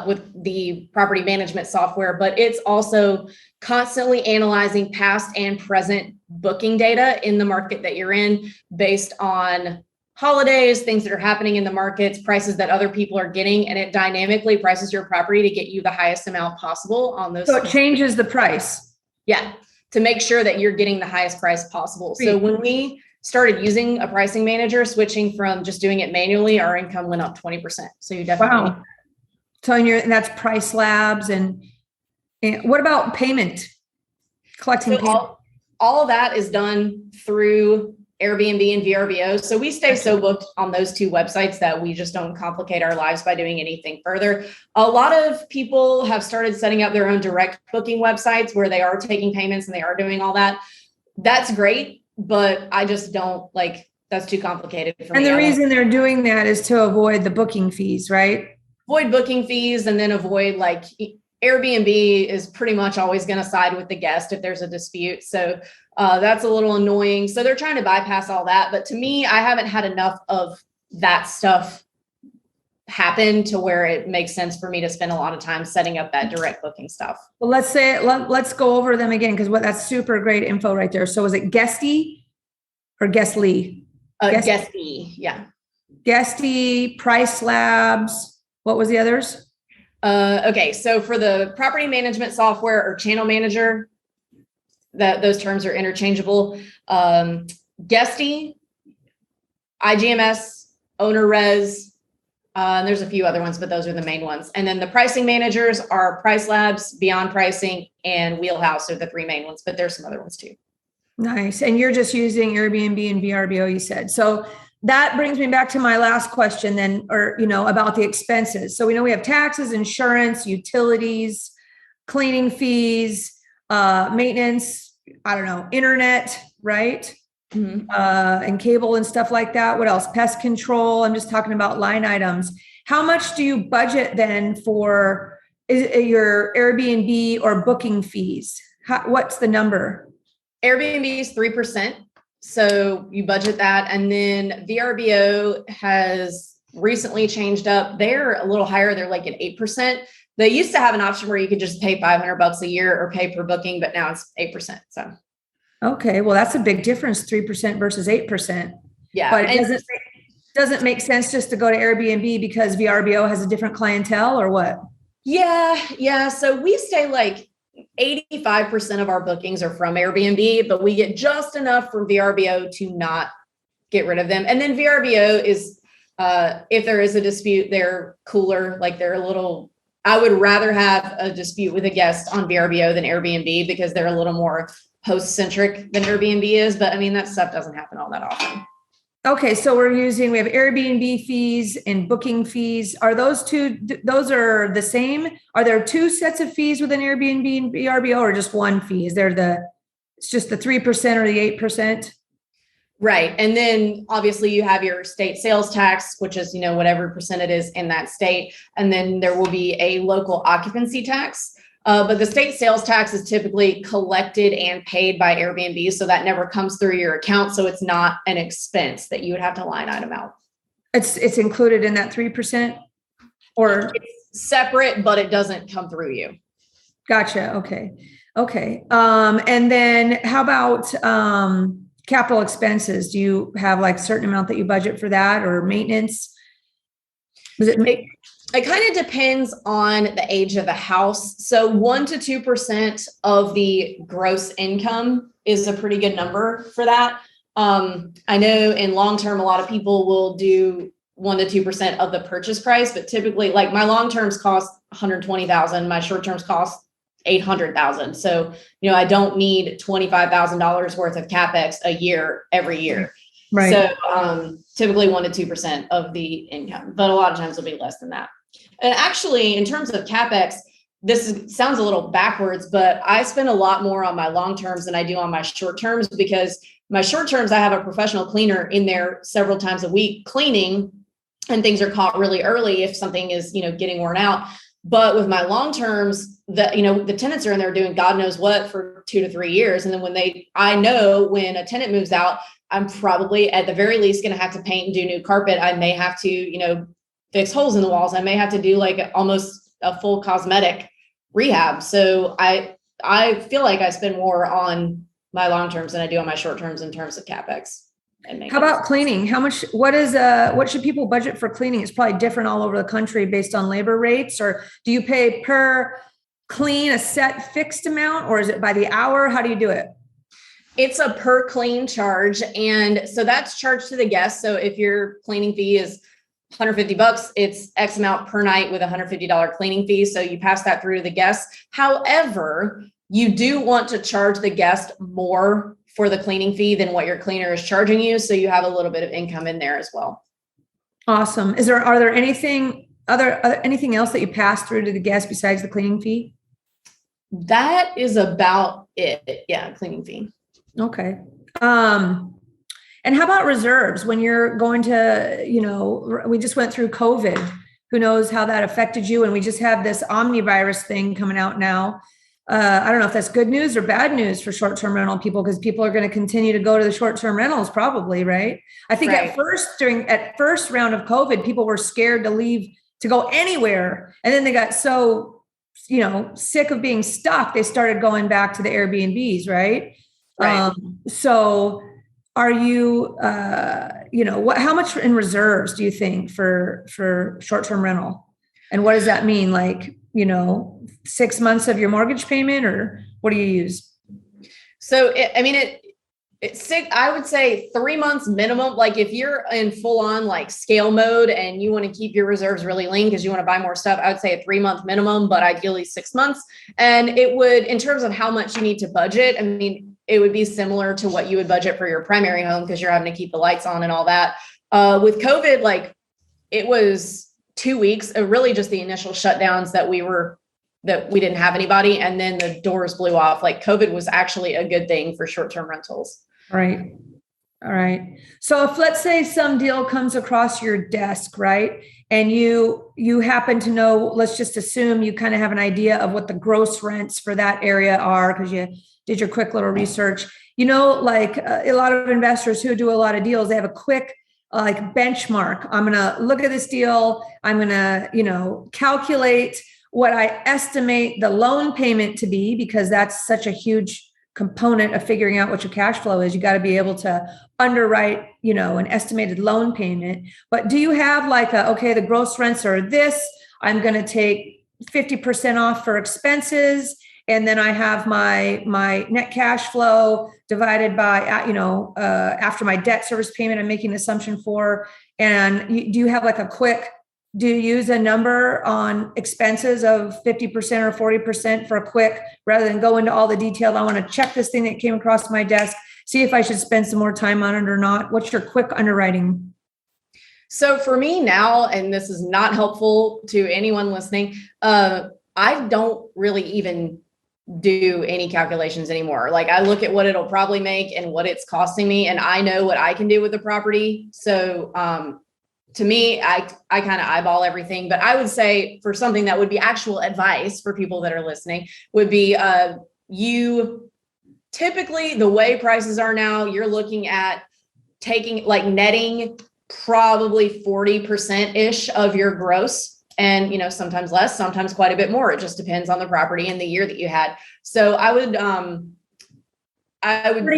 with the property management software, but it's also constantly analyzing past and present booking data in the market that you're in based on holidays, things that are happening in the markets, prices that other people are getting, and it dynamically prices your property to get you the highest amount possible on those. So it changes the price. Yeah, to make sure that you're getting the highest price possible. So when we started using a pricing manager, switching from just doing it manually, our income went up 20%. So you definitely. Wow. So and that's Price Labs. And what about payment? Collecting payment? All of that is done through Airbnb and VRBO. So we stay so booked on those 2 websites that we just don't complicate our lives by doing anything further. A lot of people have started setting up their own direct booking websites where they are taking payments and they are doing all that. That's great, but I just don't that's too complicated for me. And the reason they're doing that is to avoid the booking fees, right? Avoid booking fees, and then avoid Airbnb is pretty much always going to side with the guest if there's a dispute. So that's a little annoying. So they're trying to bypass all that. But to me, I haven't had enough of that stuff happen to where it makes sense for me to spend a lot of time setting up that direct booking stuff. Well, let's go over them again, because that's super great info right there. So is it Guesty or Guestly? Guesty, yeah. Guesty, Price Labs. What was the others? Okay, so for the property management software or channel manager, those terms are interchangeable. Guesty, IGMS, Owner Res, and there's a few other ones, but those are the main ones. And then the pricing managers are Price Labs, Beyond Pricing, and Wheelhouse are the 3 main ones, but there's some other ones too. Nice. And you're just using Airbnb and VRBO, you said. So that brings me back to my last question then, about the expenses. So we know we have taxes, insurance, utilities, cleaning fees, maintenance, internet, right? Mm-hmm. And cable and stuff like that. What else? Pest control. I'm just talking about line items. How much do you budget then for your Airbnb or booking fees? What's the number? Airbnb is 3%. So you budget that. And then VRBO has recently changed up. They're a little higher. They're like at 8%. They used to have an option where you could just pay $500 a year or pay per booking, but now it's 8%. So. Okay. Well, that's a big difference, 3% versus 8%. Yeah. But it doesn't make sense just to go to Airbnb because VRBO has a different clientele or what? Yeah. So we stay like 85% of our bookings are from Airbnb, but we get just enough from VRBO to not get rid of them. And then VRBO is, if there is a dispute, they're cooler. Like they're a little, I would rather have a dispute with a guest on VRBO than Airbnb because they're a little more host-centric than Airbnb is. But I mean, that stuff doesn't happen all that often. Okay, so we have Airbnb fees and booking fees. Are those those are the same? Are there two sets of fees within Airbnb and VRBO or just one fee? It's just the 3% or the 8%? Right. And then obviously you have your state sales tax, which is, whatever percent it is in that state. And then there will be a local occupancy tax. But the state sales tax is typically collected and paid by Airbnb. So that never comes through your account. So it's not an expense that you would have to line item out. It's included in that 3% or it's separate, but it doesn't come through you. Gotcha. Okay. And then how about capital expenses? Do you have like a certain amount that you budget for that or maintenance? It kind of depends on the age of the house. So 1 to 2% of the gross income is a pretty good number for that. I know in long term, a lot of people will do 1 to 2% of the purchase price, but typically, like my long terms cost $120,000, my short terms cost $800,000. So I don't need $25,000 worth of capex a year every year. Right. So typically 1 to 2% of the income, but a lot of times it'll be less than that. And actually, in terms of capex, sounds a little backwards, but I spend a lot more on my long terms than I do on my short terms because my short terms, I have a professional cleaner in there several times a week cleaning, and things are caught really early if something is, getting worn out. But with my long terms, the tenants are in there doing God knows what for 2 to 3 years. And then I know when a tenant moves out, I'm probably at the very least going to have to paint and do new carpet. I may have to, fix holes in the walls. I may have to do like almost a full cosmetic rehab. So I feel like I spend more on my long terms than I do on my short terms in terms of capex. How about cleaning? What should people budget for cleaning? It's probably different all over the country based on labor rates, or do you pay per clean a set fixed amount, or is it by the hour? How do you do it? It's a per clean charge. And so that's charged to the guest. So if your cleaning fee is $150, it's X amount per night with $150 cleaning fee. So you pass that through to the guest. However, you do want to charge the guest more for the cleaning fee than what your cleaner is charging you. So you have a little bit of income in there as well. Awesome. Are there anything else that you pass through to the guest besides the cleaning fee? That is about it. Yeah. Cleaning fee. Okay. And how about reserves when you're going to, we just went through COVID, who knows how that affected you. And we just have this omnivirus thing coming out now. I don't know if that's good news or bad news for short-term rental people, because people are going to continue to go to the short-term rentals probably, right? I think right. at first round of COVID, people were scared to leave, to go anywhere. And then they got so, sick of being stuck. They started going back to the Airbnbs, right? Right. So are you, how much in reserves do you think for short-term rental? And what does that mean? Like, 6 months of your mortgage payment, or what do you use? So, I would say 3 months minimum. Like if you're in full on like scale mode and you want to keep your reserves really lean because you want to buy more stuff, I would say a 3 month minimum, but ideally 6 months. And it would, in terms of how much you need to budget, it would be similar to what you would budget for your primary home because you're having to keep the lights on and all that. With COVID, like it was 2 weeks, really just the initial shutdowns that we didn't have anybody. And then the doors blew off. Like COVID was actually a good thing for short-term rentals. Right. All right. So if let's say some deal comes across your desk, right? and you happen to know, let's just assume you kind of have an idea of what the gross rents for that area are because you did your quick little research. Like a lot of investors who do a lot of deals, they have a quick like benchmark. I'm going to look at this deal. I'm going to, calculate what I estimate the loan payment to be, because that's such a huge component of figuring out what your cash flow is. You got to be able to underwrite, an estimated loan payment. But do you have like the gross rents are this, I'm going to take 50% off for expenses, and then I have my net cash flow divided by, after my debt service payment, I'm making an assumption for, and do you have like do you use a number on expenses of 50% or 40% for a quick, rather than go into all the detail? I want to check this thing that came across my desk, see if I should spend some more time on it or not. What's your quick underwriting? So for me now, and this is not helpful to anyone listening, I don't really even do any calculations anymore. Like I look at what it'll probably make and what it's costing me, and I know what I can do with the property. So, to me, I kind of eyeball everything, but I would say for something that would be actual advice for people that are listening would be, you typically, the way prices are now, you're looking at netting probably 40% ish of your gross, and, sometimes less, sometimes quite a bit more. It just depends on the property and the year that you had. So I would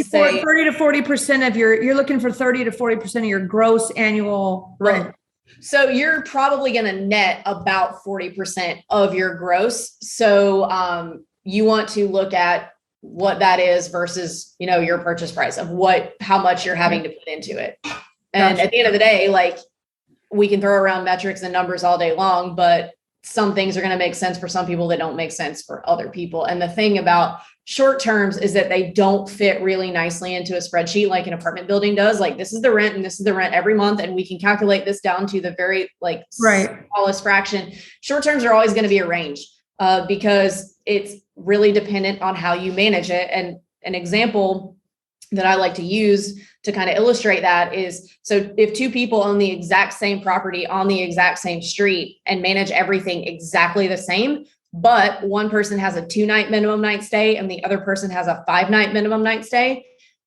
say 30 to 40% of you're looking for 30 to 40% of your gross annual rent. So you're probably going to net about 40% of your gross. So you want to look at what that is versus, your purchase price of how much you're having to put into it. And at the end of the day, like we can throw around metrics and numbers all day long, but some things are going to make sense for some people that don't make sense for other people. And the thing about short terms is that they don't fit really nicely into a spreadsheet like an apartment building does. Like this is the rent and this is the rent every month, and we can calculate this down to the very smallest fraction. Short terms are always going to be a range because it's really dependent on how you manage it. And an example that I like to use to kind of illustrate that is, so if two people own the exact same property on the exact same street and manage everything exactly the same, but one person has a 2-night minimum night stay and the other person has a 5-night minimum night stay,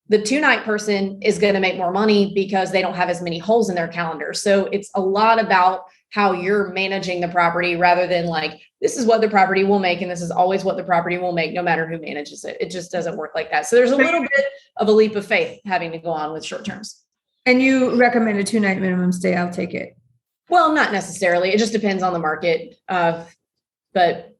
the 2-night person is going to make more money because they don't have as many holes in their calendar. So it's a lot about how you're managing the property rather than like, this is what the property will make, and this is always what the property will make, no matter who manages it. It just doesn't work like that. So there's a little bit of a leap of faith having to go on with short terms. And you recommend a 2-night minimum stay? I'll take it. Well, not necessarily. It just depends on the market. But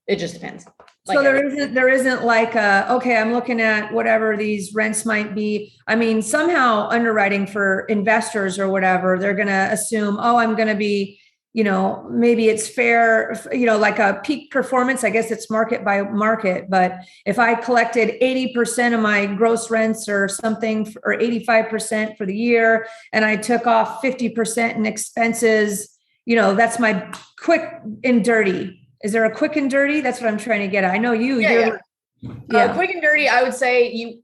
it just depends. So there isn't like I'm looking at whatever these rents might be. I mean, somehow underwriting for investors or whatever, they're going to assume, I'm going to be, maybe it's fair, like a peak performance. I guess it's market by market. But if I collected 80% of my gross rents or something, or 85% for the year, and I took off 50% in expenses, that's my quick and dirty. Is there a quick and dirty? That's what I'm trying to get at. I know you. Quick and dirty, I would say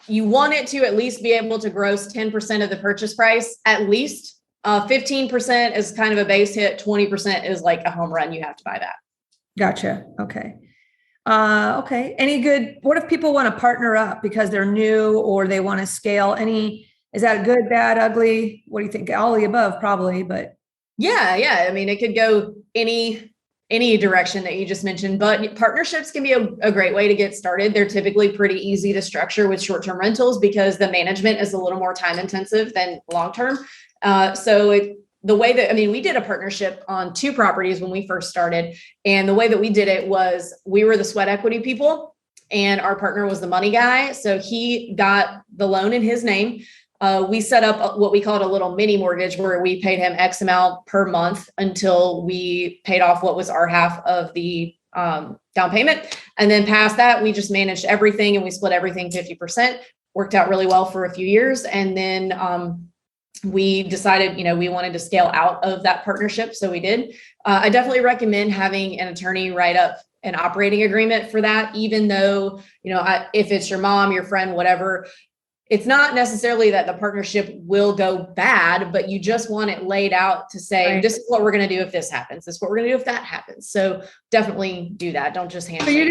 you want it to at least be able to gross 10% of the purchase price, at least. 15% is kind of a base hit. 20% is like a home run. You have to buy that. Gotcha. Okay. Okay. What if people want to partner up because they're new or they want to scale? Is that a good, bad, ugly? What do you think? All of the above, probably, but. Yeah. I mean, it could go any direction that you just mentioned, but partnerships can be a great way to get started. They're typically pretty easy to structure with short-term rentals because the management is a little more time intensive than long-term. We did a partnership on 2 properties when we first started. And the way that we did it was we were the sweat equity people and our partner was the money guy. So he got the loan in his name. We set up what we called a little mini mortgage where we paid him X amount per month until we paid off what was our half of the down payment. And then past that, we just managed everything and we split everything 50%. Worked out really well for a few years. And then we decided, we wanted to scale out of that partnership. So we did. I definitely recommend having an attorney write up an operating agreement for that, even though, if it's your mom, your friend, whatever, it's not necessarily that the partnership will go bad, but you just want it laid out to say, Right. this is what we're going to do if this happens. This is what we're going to do if that happens. So definitely do that. Don't just handshake. So you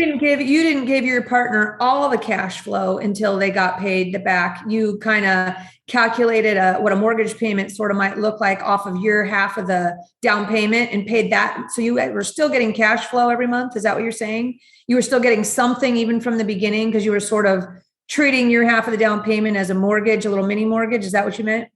didn't give your partner all the cash flow until they got paid the back. You kind of calculated what a mortgage payment sort of might look like off of your half of the down payment and paid that. So you were still getting cash flow every month. Is that what you're saying? You were still getting something even from the beginning because you were sort of treating your half of the down payment as a mortgage, a little mini mortgage. Is that what you meant?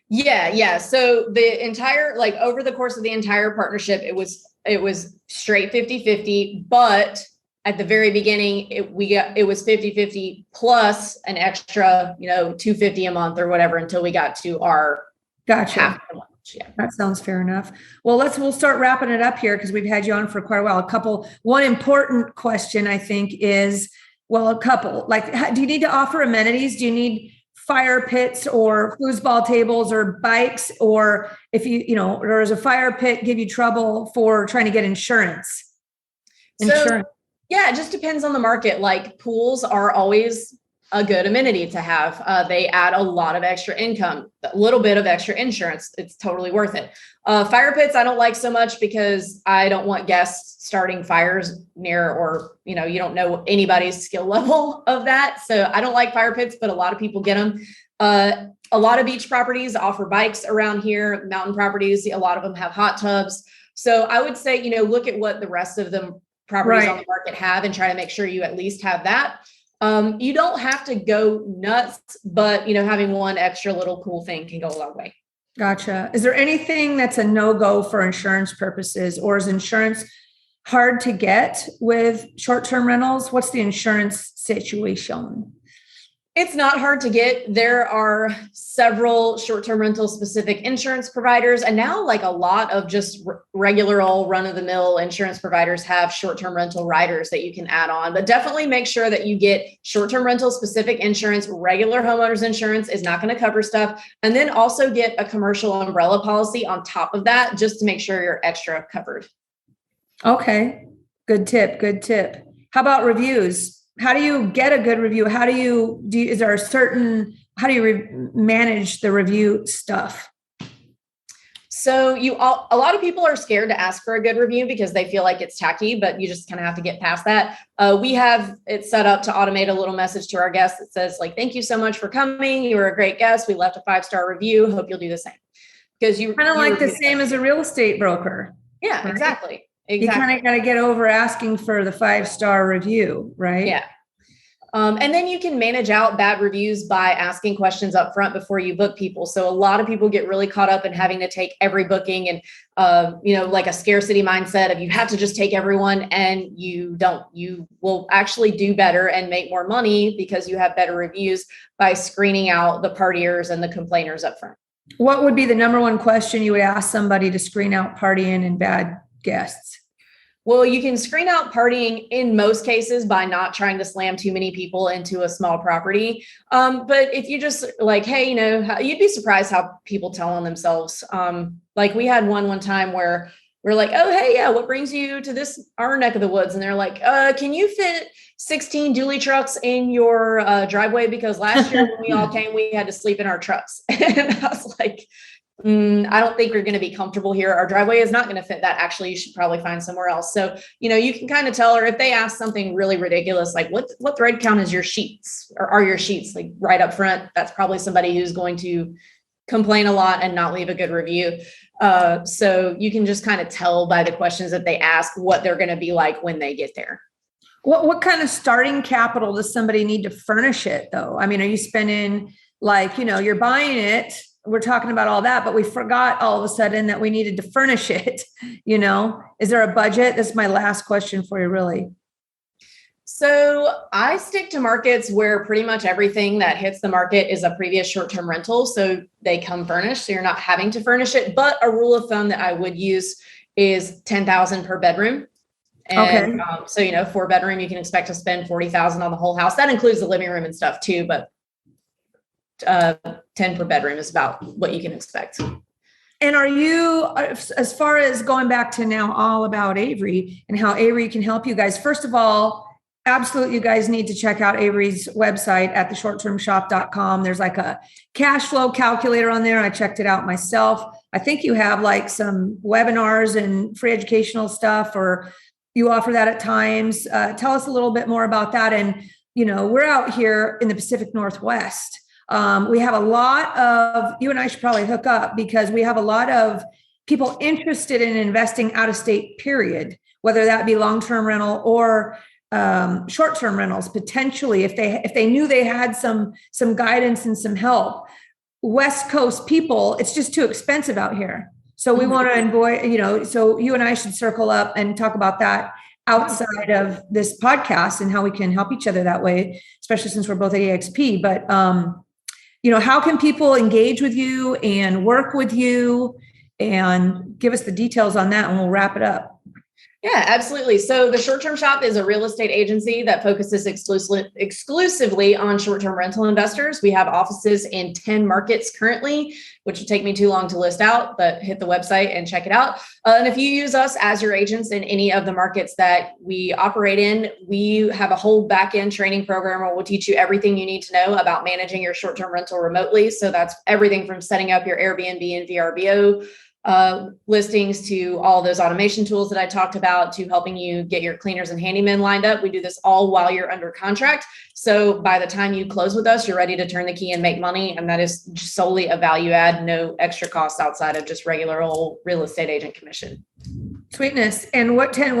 Yeah. So the entire, like over the course of the entire partnership, it was straight 50-50, but at the very beginning, it was 50-50 plus an extra, $250 a month or whatever until we got to our Gotcha. half of the month. Yeah. That sounds fair enough. Well, we'll start wrapping it up here because we've had you on for quite a while. One important question I think is, do you need to offer amenities? Do you need fire pits or foosball tables or bikes? Or if or does a fire pit give you trouble for trying to get insurance? Yeah, it just depends on the market. Like pools are always a good amenity to have. They add a lot of extra income, a little bit of extra insurance. It's totally worth it. Fire pits, I don't like so much because I don't want guests starting fires near, or, you don't know anybody's skill level of that. So I don't like fire pits, but a lot of people get them. A lot of beach properties offer bikes around here, mountain properties. A lot of them have hot tubs. So I would say, look at what the rest of the properties on the market have and try to make sure you at least have that. You don't have to go nuts, but having one extra little cool thing can go a long way. Gotcha. Is there anything that's a no-go for insurance purposes, or is insurance hard to get with short-term rentals? What's the insurance situation? It's not hard to get. There are several short-term rental specific insurance providers. And now like a lot of just regular old run-of-the-mill insurance providers have short-term rental riders that you can add on. But definitely make sure that you get short-term rental specific insurance. Regular homeowners insurance is not going to cover stuff. And then also get a commercial umbrella policy on top of that, just to make sure you're extra covered. Okay. Good tip. How about reviews? How do you get a good review? How do you manage the review stuff? So a lot of people are scared to ask for a good review because they feel like it's tacky, but you just kind of have to get past that. We have it set up to automate a little message to our guests that says like, thank you so much for coming. You were a great guest. We left a 5-star review. Hope you'll do the same. Because you kind of like the same as a real estate broker. Yeah, right? Exactly. You kind of got to get over asking for the 5-star review, right? Yeah. And then you can manage out bad reviews by asking questions up front before you book people. So a lot of people get really caught up in having to take every booking and, like a scarcity mindset of you have to just take everyone, and you don't. You will actually do better and make more money because you have better reviews by screening out the partiers and the complainers up front. What would be the number one question you would ask somebody to screen out partying and bad guests? Well, you can screen out partying in most cases by not trying to slam too many people into a small property. But if you just like, hey, you'd be surprised how people tell on themselves. Like we had one time where we're like, oh, hey, yeah, what brings you to our neck of the woods? And they're like, can you fit 16 dually trucks in your driveway? Because last year when we all came, we had to sleep in our trucks. And I was like, I don't think you're going to be comfortable here. Our driveway is not going to fit that. Actually, you should probably find somewhere else. So, you can kind of tell, or if they ask something really ridiculous, like what thread count is your sheets, or are your sheets, like right up front? That's probably somebody who's going to complain a lot and not leave a good review. So you can just kind of tell by the questions that they ask what they're going to be like when they get there. What kind of starting capital does somebody need to furnish it though? I mean, are you spending you're buying it? We're talking about all that, but we forgot all of a sudden that we needed to furnish it. Is there a budget? This is my last question for you, really. So I stick to markets where pretty much everything that hits the market is a previous short-term rental. So they come furnished. So you're not having to furnish it. But a rule of thumb that I would use is $10,000 per bedroom. And okay. So, 4-bedroom, you can expect to spend $40,000 on the whole house. That includes the living room and stuff too, but 10 per bedroom is about what you can expect. And are you, as far as going back to now all about Avery and how Avery can help you guys, first of all, Absolutely. You guys need to check out Avery's website at theshorttermshop.com. There's like a cash flow calculator on there. I checked it out myself. I think you have like some webinars and free educational stuff, or you offer that at times. Tell us a little bit more about that. And, we're out here in the Pacific Northwest. We have a lot of, you and I should probably hook up, because we have a lot of people interested in investing out of state, period, whether that be long-term rental or short-term rentals, potentially, if they knew they had some guidance and some help. West Coast people, it's just too expensive out here. So we want to so you and I should circle up and talk about that outside of this podcast and how we can help each other that way, especially since we're both at EXP. But, how can people engage with you and work with you, and give us the details on that, and we'll wrap it up. Yeah, absolutely. So the Short-Term Shop is a real estate agency that focuses exclusively on short-term rental investors. We have offices in 10 markets currently, which would take me too long to list out, but hit the website and check it out. And if you use us as your agents in any of the markets that we operate in, we have a whole back-end training program where we'll teach you everything you need to know about managing your short-term rental remotely. So that's everything from setting up your Airbnb and VRBO listings, to all those automation tools that I talked about, to helping you get your cleaners and handymen lined up. We do this all while you're under contract. So by the time you close with us, you're ready to turn the key and make money. And that is solely a value add, no extra costs outside of just regular old real estate agent commission. Sweetness. And what 10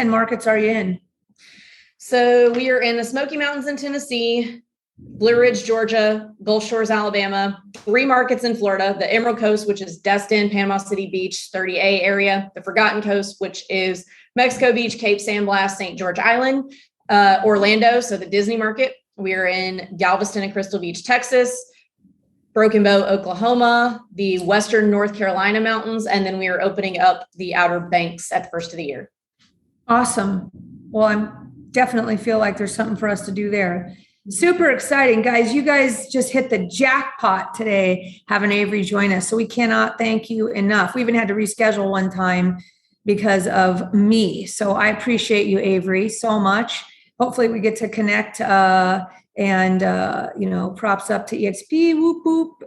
markets are you in? So we are in the Smoky Mountains in Tennessee, Blue Ridge, Georgia, Gulf Shores, Alabama, 3 markets in Florida, the Emerald Coast, which is Destin, Panama City Beach, 30A area, the Forgotten Coast, which is Mexico Beach, Cape San Blas, St. George Island, Orlando, so the Disney market. We are in Galveston and Crystal Beach, Texas, Broken Bow, Oklahoma, the Western North Carolina mountains, and then we are opening up the Outer Banks at the first of the year. Awesome. Well, I definitely feel like there's something for us to do there. Super exciting, guys. You guys just hit the jackpot today, having Avery join us. So we cannot thank you enough. We even had to reschedule one time because of me. So I appreciate you, Avery, so much. Hopefully we get to connect and props up to EXP, whoop, whoop,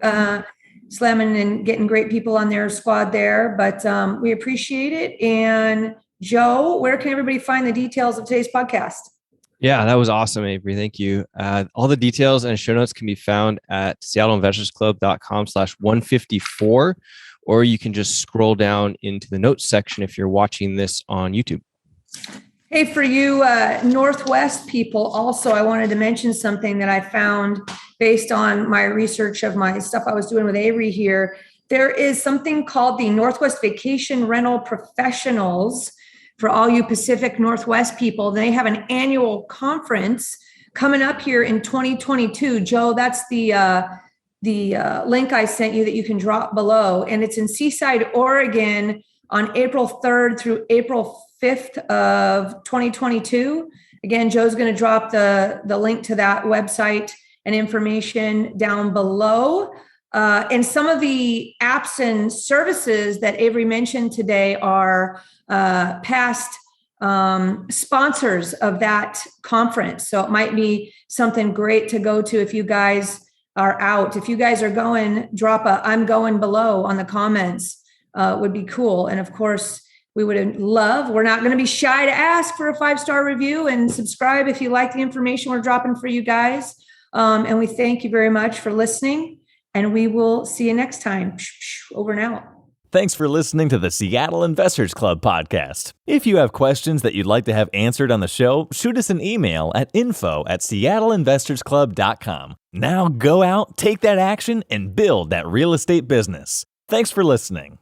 slamming and getting great people on their squad there. But we appreciate it. And Joe, where can everybody find the details of today's podcast? Yeah, that was awesome, Avery. Thank you. All the details and show notes can be found at seattleinvestorsclub.com/154, or you can just scroll down into the notes section if you're watching this on YouTube. Hey, for you Northwest people, also, I wanted to mention something that I found based on my research of my stuff I was doing with Avery here. There is something called the Northwest Vacation Rental Professionals. For all you Pacific Northwest people, they have an annual conference coming up here in 2022. Joe, that's the link I sent you that you can drop below. And it's in Seaside, Oregon on April 3rd through April 5th of 2022. Again, Joe's going to drop the link to that website and information down below. And some of the apps and services that Avery mentioned today are past sponsors of that conference. So it might be something great to go to if you guys are out. If you guys are going, drop a "I'm going" below on the comments. Would be cool. And of course, we would love, we're not going to be shy to ask for a 5-star review and subscribe if you like the information we're dropping for you guys. And we thank you very much for listening. And we will see you next time. Over and out. Thanks for listening to the Seattle Investors Club podcast. If you have questions that you'd like to have answered on the show, shoot us an email at info@seattleinvestorsclub.com. Now go out, take that action, and build that real estate business. Thanks for listening.